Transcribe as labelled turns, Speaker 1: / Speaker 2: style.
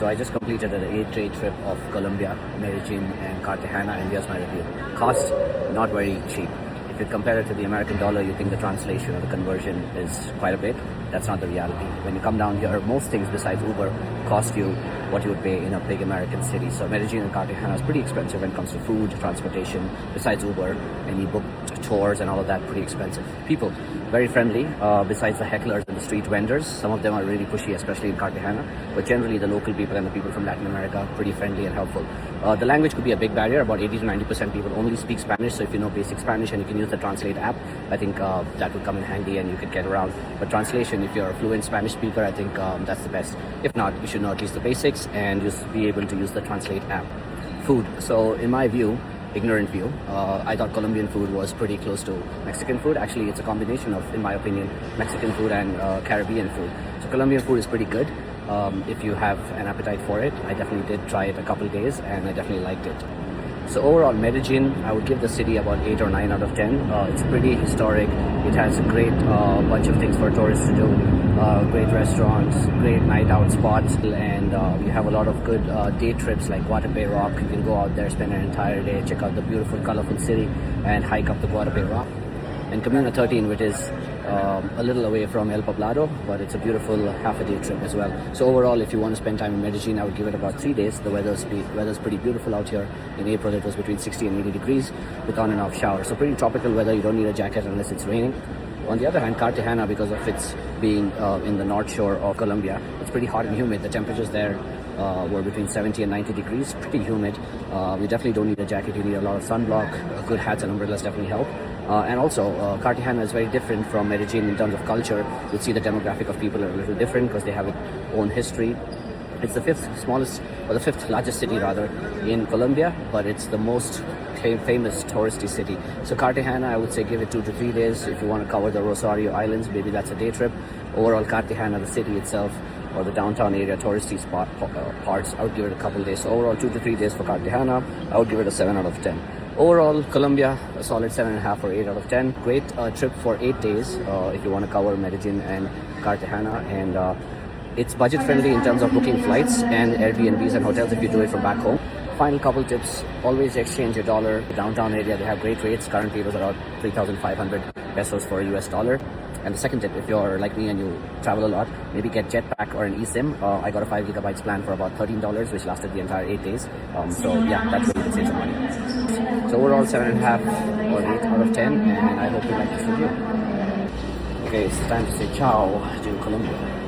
Speaker 1: So I just completed an 8-day trip of Colombia, Medellin and Cartagena, and here's my review. Cost, not very cheap. If you compare it to the American dollar, you think the translation or the conversion is quite a bit. That's not the reality. When you come down here, most things besides Uber cost you what you would pay in a big American city. So Medellin and Cartagena is pretty expensive when it comes to food, transportation, besides Uber, and you book tours and all of that, pretty expensive. People, very friendly, besides the hecklers and the street vendors. Some of them are really pushy, especially in Cartagena, but generally the local people and the people from Latin America, pretty friendly and helpful. The language could be a big barrier. About 80 to 90% people only speak Spanish, so if you know basic Spanish and you can use the Translate app, I think that would come in handy and you could get around. But translation, if you're a fluent Spanish speaker, I think that's the best. If not, you should know at least the basics and just be able to use the Translate app. Food. So in my view, ignorant view, I thought Colombian food was pretty close to Mexican food. Actually, it's a combination of, in my opinion, Mexican food and Caribbean food. So Colombian food is pretty good. If you have an appetite for it. I definitely did try it a couple of days and I definitely liked it. So overall, Medellin, I would give the city about 8 or 9 out of 10. It's pretty historic. It has a great bunch of things for tourists to do. Great restaurants, great night out spots, and you have a lot of good day trips like Guatapé Rock. You can go out there, spend an entire day, check out the beautiful, colorful city, and hike up the Guatapé Rock. And Comuna 13, which is a little away from El Poblado, but it's a beautiful half-a-day trip as well. So overall, if you want to spend time in Medellin, I would give it about 3 days. The weather's pretty beautiful out here. In April, it was between 60 and 80 degrees with on and off showers. So pretty tropical weather. You don't need a jacket unless it's raining. On the other hand, Cartagena, because of its being in the north shore of Colombia, it's pretty hot and humid. The temperatures there were between 70 and 90 degrees, pretty humid. You definitely don't need a jacket. You need a lot of sunblock. Good hats and umbrellas definitely help. And also, Cartagena is very different from Medellin in terms of culture. You'll see the demographic of people are a little different because they have its own history. It's the fifth largest city rather in Colombia, but it's the most famous touristy city. So Cartagena, I would say give it 2 to 3 days. If you want to cover the Rosario Islands, maybe that's a day trip. Overall, Cartagena, the city itself, or the downtown area touristy parts, I would give it a couple days. So overall, 2 to 3 days for Cartagena. I would give it a 7 out of 10. Overall, Colombia, a solid 7.5 or 8 out of 10. Great trip for 8 days if you want to cover Medellin and Cartagena. And it's budget friendly in terms of booking flights and Airbnbs and hotels if you do it from back home. Final couple tips, always exchange your dollar. The downtown area, they have great rates. Currently it was around 3,500 pesos for a US dollar. And the second tip, if you're like me and you travel a lot, maybe get Jetpack or an eSIM. I got a 5 gigabytes plan for about $13, which lasted the entire 8 days. So yeah, that's where you can save some money. So overall, 7.5 or 8 out of 10, and I hope you like this video. Okay, it's time to say ciao to Colombia.